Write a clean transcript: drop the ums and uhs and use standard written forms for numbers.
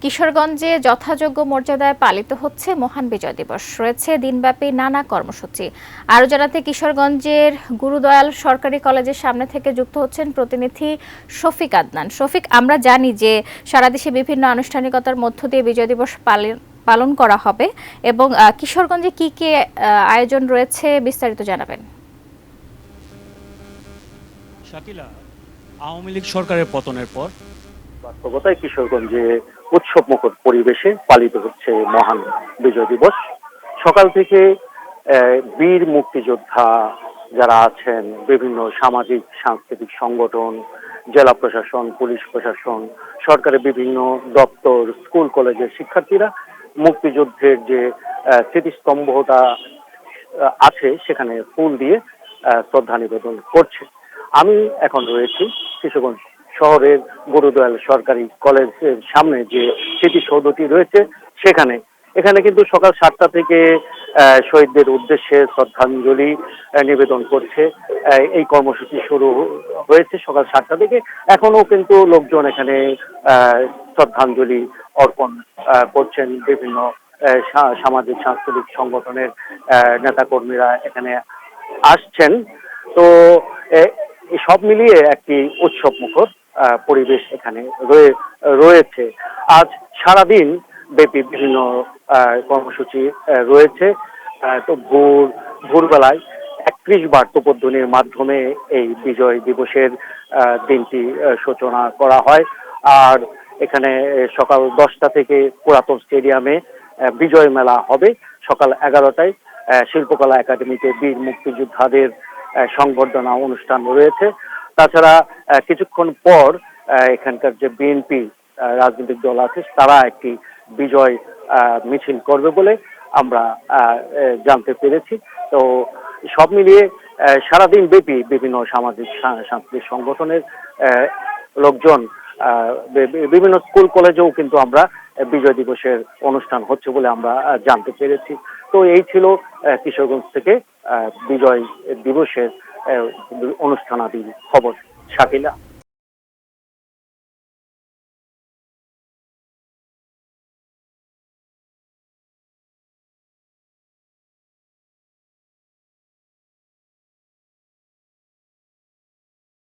কিশোরগঞ্জে যথাযোগ্য মর্যাদায় পালিত হচ্ছে মহান বিজয় দিবস। রয়েছে দিনব্যাপী নানা কর্মসূচি। আরও জানাতে কিশোরগঞ্জের গুরুদয়াল সরকারি কলেজের সামনে থেকে যুক্ত হচ্ছেন প্রতিনিধি শফিক আদনান। শফিক, আমরা জানি যে সারা দেশে বিভিন্ন আনুষ্ঠানিকতার মধ্য দিয়ে বিজয় দিবস পালন করা হবে এবং কিশোরগঞ্জে কি কি আয়োজন রয়েছে বিস্তারিত জানাবেন। শাকিলা, আওয়ামী লীগ সরকারের পতনের পর বাস্তবতায় কিশোরগঞ্জে উৎসবমুখর পরিবেশে পালিত হচ্ছে মহান বিজয় দিবস। সকাল থেকে বীর মুক্তিযোদ্ধা যারা আছেন, বিভিন্ন সামাজিক সাংস্কৃতিক সংগঠন, জেলা প্রশাসন, পুলিশ প্রশাসন, সরকারের বিভিন্ন দপ্তর, স্কুল কলেজের শিক্ষার্থীরা মুক্তিযুদ্ধের যে স্মৃতিস্তম্ভটা আছে সেখানে ফুল দিয়ে শ্রদ্ধা নিবেদন করছে। আমি এখন রয়েছি কিশোরগঞ্জ শহরের গুরুদয়াল সরকারি কলেজের সামনে যে স্মৃতিসৌধটি রয়েছে সেখানে। এখানে কিন্তু সকাল 7টা থেকে শহীদদের উদ্দেশ্যে শ্রদ্ধাঞ্জলি নিবেদন করছে। এই কর্মসূচি শুরু হয়েছে সকাল 7টা থেকে। এখনো কিন্তু লোকজন এখানে শ্রদ্ধাঞ্জলি অর্পণ করছেন। বিভিন্ন সামাজিক সাংস্কৃতিক সংগঠনের নেতাকর্মীরা এখানে আসছেন। তো সব মিলিয়ে একটি উৎসব মুখর পরিবেশ এখানে রয়েছে। আজ সারাদিন ব্যাপী বিভিন্ন কর্মসূচি রয়েছে। তো ভোরবেলায় 31 বার তোপধ্বনির মাধ্যমে এই বিজয় দিবসের দিনটি সূচনা করা হয়। আর এখানে সকাল 10টা থেকে পুরাতন স্টেডিয়ামে বিজয় মেলা হবে। সকাল 11টায় শিল্পকলা একাডেমিতে বীর মুক্তিযোদ্ধাদের সংবর্ধনা অনুষ্ঠান রয়েছে। তাছাড়া কিছুক্ষণ পর এখানকার যে বিএনপি রাজনৈতিক দল আছে তারা একটি বিজয় মিছিল করবে বলে আমরা জানতে পেরেছি। তো সব মিলিয়ে সারাদিন ব্যাপী বিভিন্ন সামাজিক সাংস্কৃতিক সংগঠনের লোকজন, বিভিন্ন স্কুল কলেজেও কিন্তু আমরা বিজয় দিবসের অনুষ্ঠান হচ্ছে বলে আমরা জানতে পেরেছি। তো এই ছিল কিশোরগঞ্জ থেকে বিজয় দিবসের অনুষ্ঠানাদির খবর। শাকিলা।